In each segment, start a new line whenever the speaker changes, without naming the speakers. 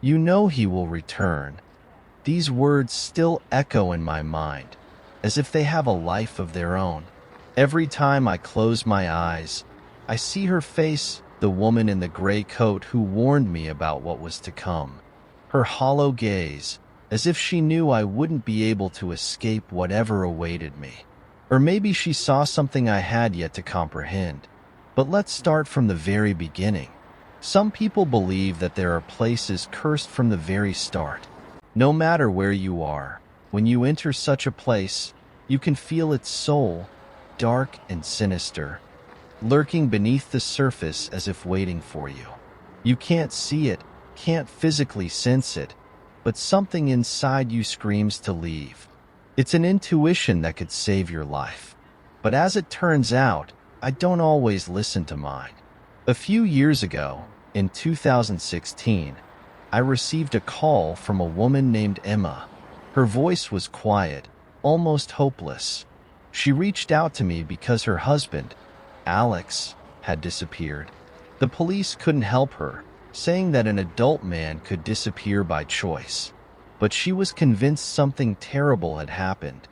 You know he will return. These words still echo in my mind, as if they have a life of their own. Every time I close my eyes, I see her face, the woman in the gray coat who warned me about what was to come. Her hollow gaze, as if she knew I wouldn't be able to escape whatever awaited me. Or maybe she saw something I had yet to comprehend. But let's start from the very beginning. Some people believe that there are places cursed from the very start. No matter where you are, when you enter such a place, you can feel its soul, dark and sinister, lurking beneath the surface as if waiting for you. You can't see it, can't physically sense it, but something inside you screams to leave. It's an intuition that could save your life. But as it turns out, I don't always listen to mine. A few years ago, in 2016, I received a call from a woman named Emma. Her voice was quiet, almost hopeless. She reached out to me because her husband, Alex, had disappeared. The police couldn't help her, saying that an adult man could disappear by choice. But she was convinced something terrible had happened.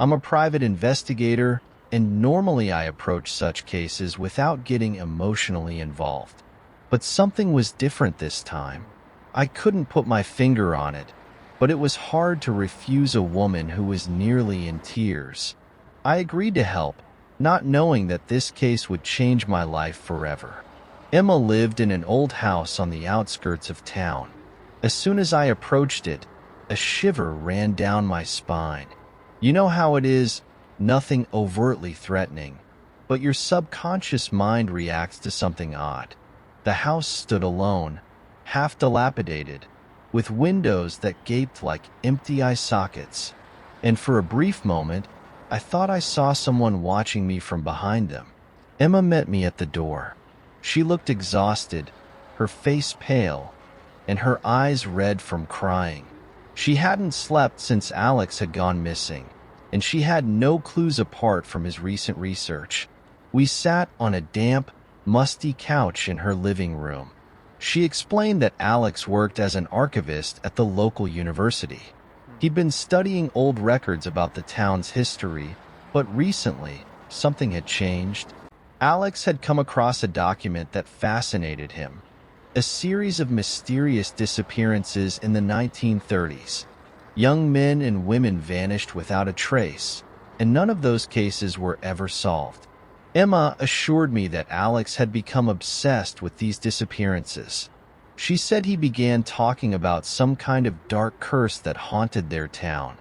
I'm a private investigator, and normally I approach such cases without getting emotionally involved. But something was different this time. I couldn't put my finger on it, but it was hard to refuse a woman who was nearly in tears. I agreed to help, not knowing that this case would change my life forever. Emma lived in an old house on the outskirts of town. As soon as I approached it, a shiver ran down my spine. You know how it is, nothing overtly threatening, but your subconscious mind reacts to something odd. The house stood alone, half dilapidated, with windows that gaped like empty eye sockets. And for a brief moment, I thought I saw someone watching me from behind them. Emma met me at the door. She looked exhausted, her face pale, and her eyes red from crying. She hadn't slept since Alex had gone missing, and she had no clues apart from his recent research. We sat on a damp, musty couch in her living room. She explained that Alex worked as an archivist at the local university. He'd been studying old records about the town's history, but recently, something had changed. Alex had come across a document that fascinated him. A series of mysterious disappearances in the 1930s. Young men and women vanished without a trace, and none of those cases were ever solved. Emma assured me that Alex had become obsessed with these disappearances. She said he began talking about some kind of dark curse that haunted their town.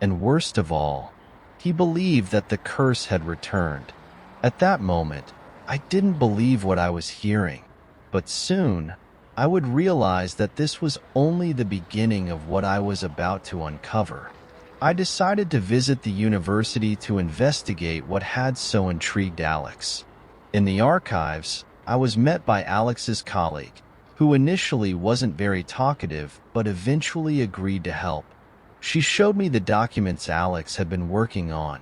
And worst of all, he believed that the curse had returned. At that moment, I didn't believe what I was hearing. But soon, I would realize that this was only the beginning of what I was about to uncover. I decided to visit the university to investigate what had so intrigued Alex. In the archives, I was met by Alex's colleague, who initially wasn't very talkative but eventually agreed to help. She showed me the documents Alex had been working on.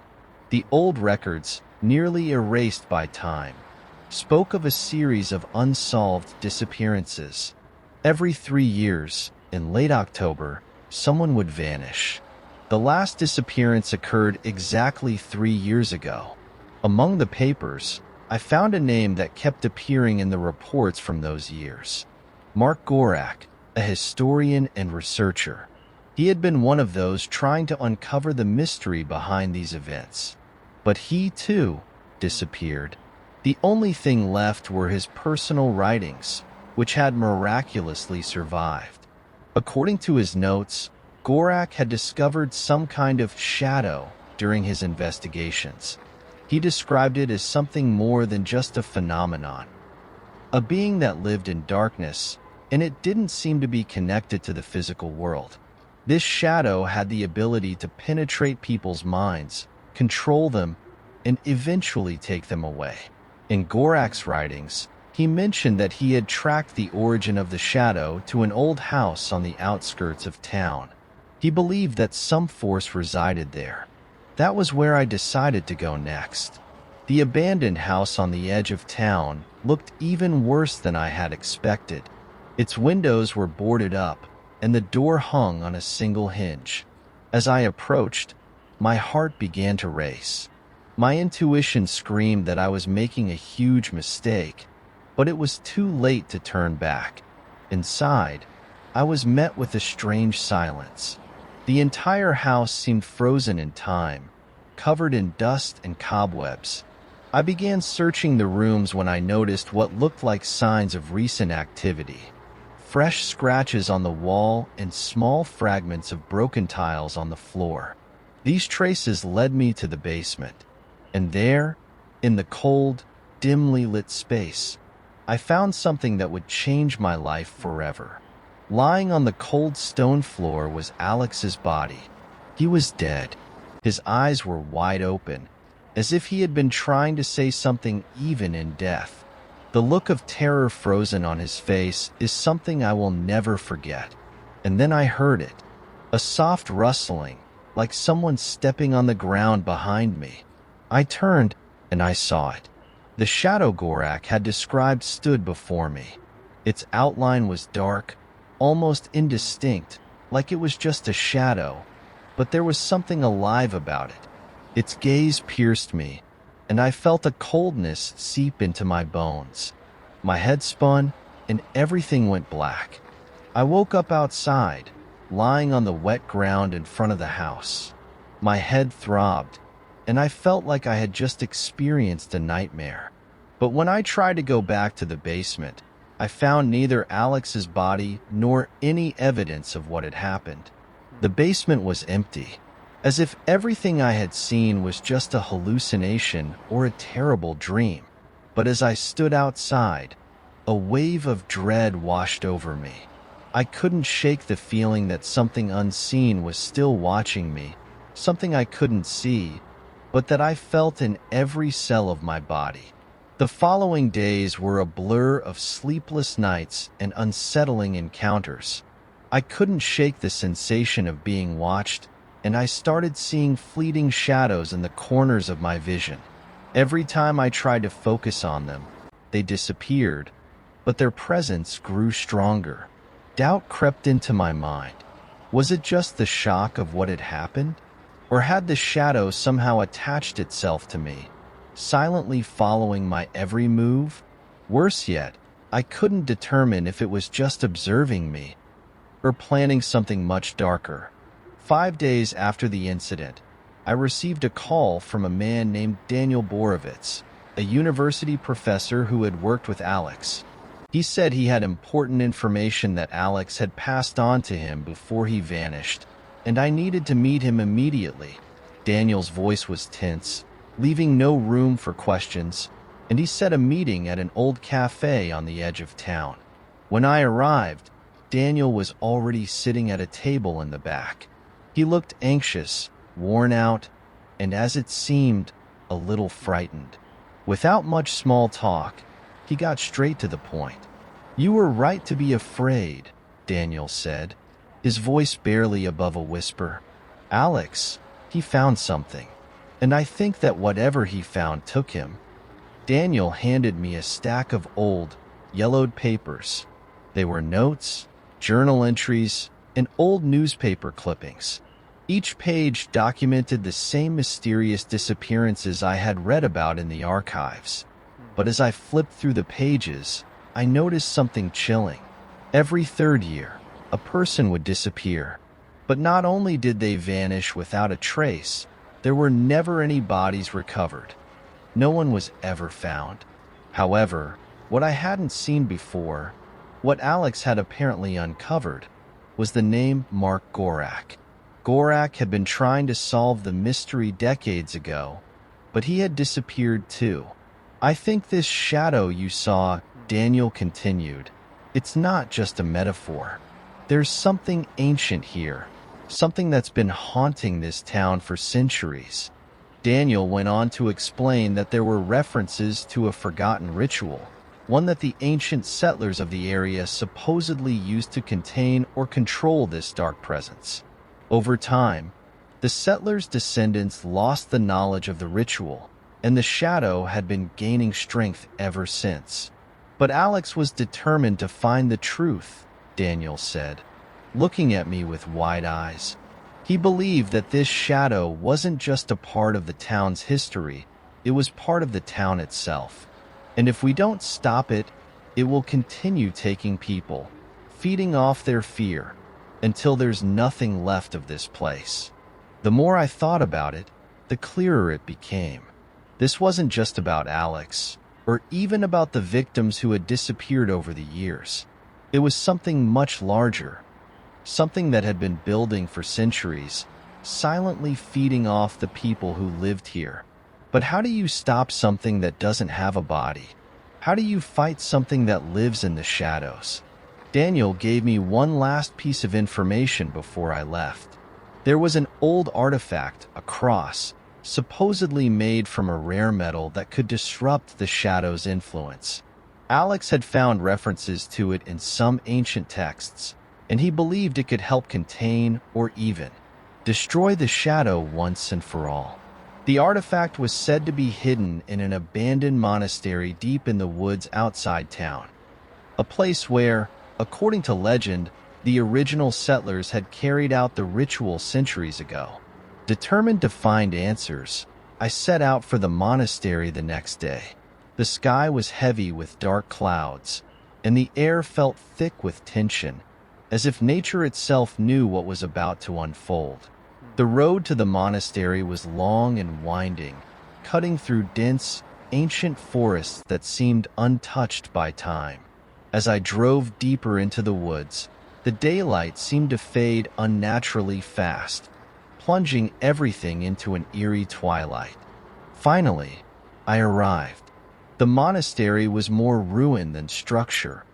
The old records, nearly erased by time, spoke of a series of unsolved disappearances. Every 3 years, in late October, someone would vanish. The last disappearance occurred exactly 3 years ago. Among the papers, I found a name that kept appearing in the reports from those years. Mark Gorak, a historian and researcher. He had been one of those trying to uncover the mystery behind these events. But he, too, disappeared. The only thing left were his personal writings, which had miraculously survived. According to his notes, Gorak had discovered some kind of shadow during his investigations. He described it as something more than just a phenomenon. A being that lived in darkness, and it didn't seem to be connected to the physical world. This shadow had the ability to penetrate people's minds, control them, and eventually take them away. In Gorak's writings, he mentioned that he had tracked the origin of the shadow to an old house on the outskirts of town. He believed that some force resided there. That was where I decided to go next. The abandoned house on the edge of town looked even worse than I had expected. Its windows were boarded up, and the door hung on a single hinge. As I approached, my heart began to race. My intuition screamed that I was making a huge mistake, but it was too late to turn back. Inside, I was met with a strange silence. The entire house seemed frozen in time, covered in dust and cobwebs. I began searching the rooms when I noticed what looked like signs of recent activity. Fresh scratches on the wall and small fragments of broken tiles on the floor. These traces led me to the basement, and there, in the cold, dimly lit space, I found something that would change my life forever. Lying on the cold stone floor was Alex's body. He was dead. His eyes were wide open, as if he had been trying to say something even in death. The look of terror frozen on his face is something I will never forget. And then I heard it, a soft rustling, like someone stepping on the ground behind me. I turned, and I saw it. The shadow Gorak had described stood before me. Its outline was dark, almost indistinct, like it was just a shadow, but there was something alive about it. Its gaze pierced me, and I felt a coldness seep into my bones. My head spun, and everything went black. I woke up outside, lying on the wet ground in front of the house. My head throbbed, and I felt like I had just experienced a nightmare. But when I tried to go back to the basement, I found neither Alex's body nor any evidence of what had happened. The basement was empty, as if everything I had seen was just a hallucination or a terrible dream. But as I stood outside, a wave of dread washed over me. I couldn't shake the feeling that something unseen was still watching me, something I couldn't see, but that I felt in every cell of my body. The following days were a blur of sleepless nights and unsettling encounters. I couldn't shake the sensation of being watched, and I started seeing fleeting shadows in the corners of my vision. Every time I tried to focus on them, they disappeared, but their presence grew stronger. Doubt crept into my mind. Was it just the shock of what had happened? Or had the shadow somehow attached itself to me, silently following my every move? Worse yet, I couldn't determine if it was just observing me, or planning something much darker. 5 days after the incident, I received a call from a man named Daniel Borovitz, a university professor who had worked with Alex. He said he had important information that Alex had passed on to him before he vanished, and I needed to meet him immediately. Daniel's voice was tense, leaving no room for questions, and he set a meeting at an old cafe on the edge of town. When I arrived, Daniel was already sitting at a table in the back. He looked anxious, worn out, and as it seemed, a little frightened. Without much small talk, he got straight to the point. "You were right to be afraid," Daniel said, his voice barely above a whisper. "Alex, he found something, and I think that whatever he found took him." Daniel handed me a stack of old, yellowed papers. They were notes, journal entries, and old newspaper clippings. Each page documented the same mysterious disappearances I had read about in the archives. But as I flipped through the pages, I noticed something chilling. Every 3rd year, a person would disappear. But not only did they vanish without a trace, there were never any bodies recovered. No one was ever found. However, what I hadn't seen before, what Alex had apparently uncovered, was the name Mark Gorak. Gorak had been trying to solve the mystery decades ago, but he had disappeared too. "I think this shadow you saw," Daniel continued, "it's not just a metaphor. There's something ancient here, something that's been haunting this town for centuries." Daniel went on to explain that there were references to a forgotten ritual, one that the ancient settlers of the area supposedly used to contain or control this dark presence. Over time, the settlers' descendants lost the knowledge of the ritual, and the shadow had been gaining strength ever since. But Alex was determined to find the truth, Daniel said. looking at me with wide eyes. He believed that this shadow wasn't just a part of the town's history, it was part of the town itself. And if we don't stop it, it will continue taking people, feeding off their fear, until there's nothing left of this place. The more I thought about it, the clearer it became. This wasn't just about Alex, or even about the victims who had disappeared over the years. It was something much larger, something that had been building for centuries, silently feeding off the people who lived here. But how do you stop something that doesn't have a body? How do you fight something that lives in the shadows? Daniel gave me one last piece of information before I left. There was an old artifact, a cross, supposedly made from a rare metal that could disrupt the shadow's influence. Alex had found references to it in some ancient texts, and he believed it could help contain or even destroy the shadow once and for all. The artifact was said to be hidden in an abandoned monastery deep in the woods outside town, a place where, according to legend, the original settlers had carried out the ritual centuries ago. Determined to find answers, I set out for the monastery the next day. The sky was heavy with dark clouds, and the air felt thick with tension, as if nature itself knew what was about to unfold. The road to the monastery was long and winding, cutting through dense, ancient forests that seemed untouched by time. As I drove deeper into the woods, the daylight seemed to fade unnaturally fast, plunging everything into an eerie twilight. Finally, I arrived. The monastery was more ruin than structure,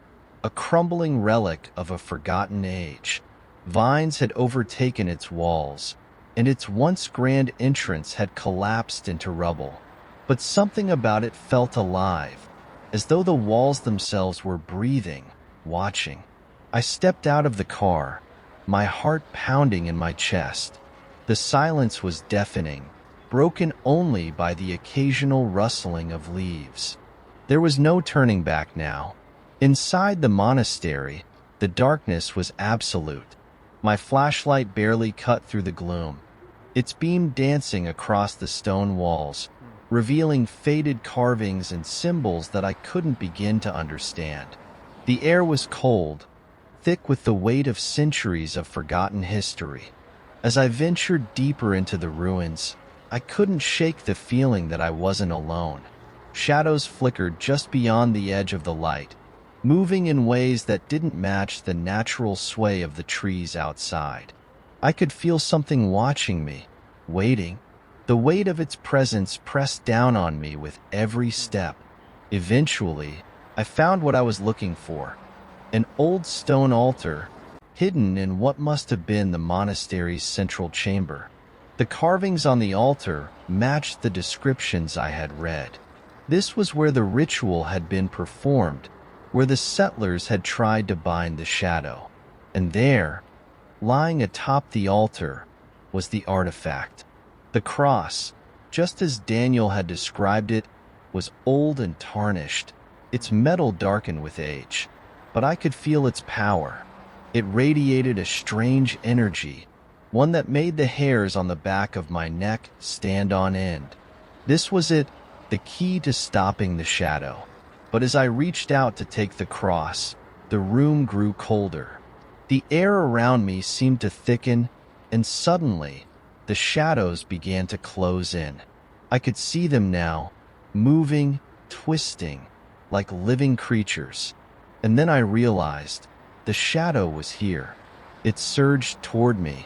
a crumbling relic of a forgotten age. Vines had overtaken its walls, and its once grand entrance had collapsed into rubble. But something about it felt alive, as though the walls themselves were breathing, watching. I stepped out of the car, my heart pounding in my chest. The silence was deafening, broken only by the occasional rustling of leaves. There was no turning back now. Inside the monastery, the darkness was absolute. My flashlight barely cut through the gloom, its beam dancing across the stone walls, revealing faded carvings and symbols that I couldn't begin to understand. The air was cold, thick with the weight of centuries of forgotten history. As I ventured deeper into the ruins, I couldn't shake the feeling that I wasn't alone. Shadows flickered just beyond the edge of the light, moving in ways that didn't match the natural sway of the trees outside. I could feel something watching me, waiting. The weight of its presence pressed down on me with every step. Eventually, I found what I was looking for: an old stone altar, hidden in what must have been the monastery's central chamber. The carvings on the altar matched the descriptions I had read. This was where the ritual had been performed, where the settlers had tried to bind the shadow. And there, lying atop the altar, was the artifact. The cross, just as Daniel had described it, was old and tarnished, its metal darkened with age. But I could feel its power. It radiated a strange energy, one that made the hairs on the back of my neck stand on end. This was it, the key to stopping the shadow. But as I reached out to take the cross, the room grew colder. The air around me seemed to thicken, and suddenly, the shadows began to close in. I could see them now, moving, twisting, like living creatures. And then I realized the shadow was here. It surged toward me,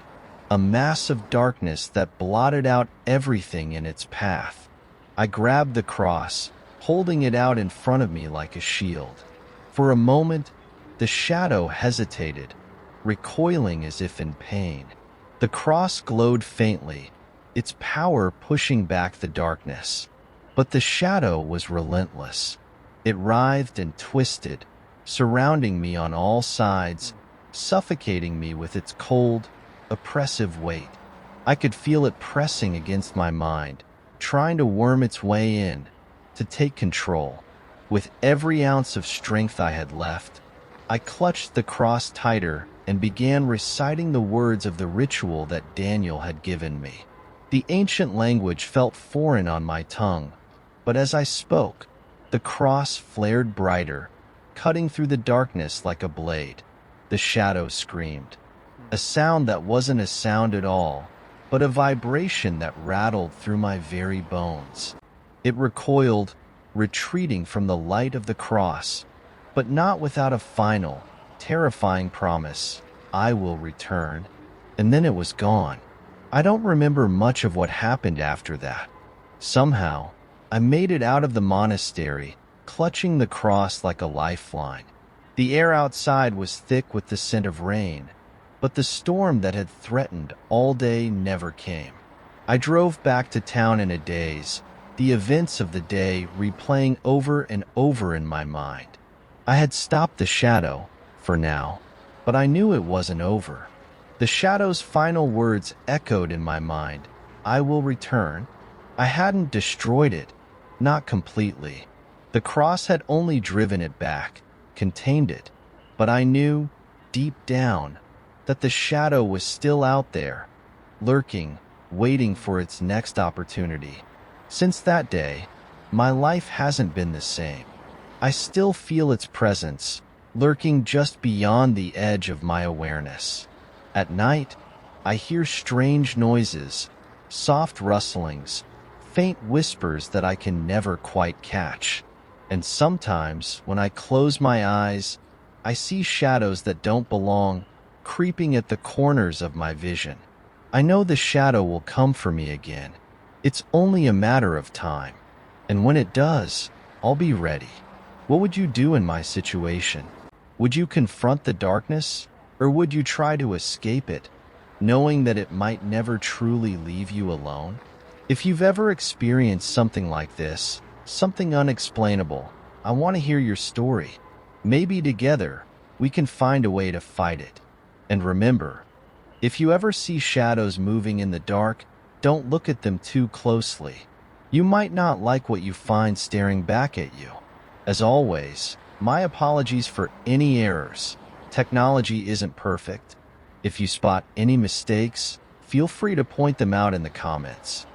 a mass of darkness that blotted out everything in its path. I grabbed the cross, holding it out in front of me like a shield. For a moment, the shadow hesitated, recoiling as if in pain. The cross glowed faintly, its power pushing back the darkness. But the shadow was relentless. It writhed and twisted, surrounding me on all sides, suffocating me with its cold, oppressive weight. I could feel it pressing against my mind, trying to worm its way in, to take control. With every ounce of strength I had left, I clutched the cross tighter and began reciting the words of the ritual that Daniel had given me. The ancient language felt foreign on my tongue, but as I spoke, the cross flared brighter, cutting through the darkness like a blade. The shadow screamed, a sound that wasn't a sound at all, but a vibration that rattled through my very bones. It recoiled, retreating from the light of the cross, but not without a final, terrifying promise: I will return. And then it was gone. I don't remember much of what happened after that. Somehow, I made it out of the monastery, clutching the cross like a lifeline. The air outside was thick with the scent of rain, but the storm that had threatened all day never came. I drove back to town in a daze, the events of the day replaying over and over in my mind. I had stopped the shadow, for now, but I knew it wasn't over. The shadow's final words echoed in my mind: I will return. I hadn't destroyed it, not completely. The cross had only driven it back, contained it, but I knew, deep down, that the shadow was still out there, lurking, waiting for its next opportunity. Since that day, my life hasn't been the same. I still feel its presence, lurking just beyond the edge of my awareness. At night, I hear strange noises, soft rustlings, faint whispers that I can never quite catch. And sometimes, when I close my eyes, I see shadows that don't belong, creeping at the corners of my vision. I know the shadow will come for me again. It's only a matter of time. And when it does, I'll be ready. What would you do in my situation? Would you confront the darkness, or would you try to escape it, knowing that it might never truly leave you alone? If you've ever experienced something like this, something unexplainable, I want to hear your story. Maybe together, we can find a way to fight it. And remember, if you ever see shadows moving in the dark, don't look at them too closely. You might not like what you find staring back at you. As always, my apologies for any errors. Technology isn't perfect. If you spot any mistakes, feel free to point them out in the comments.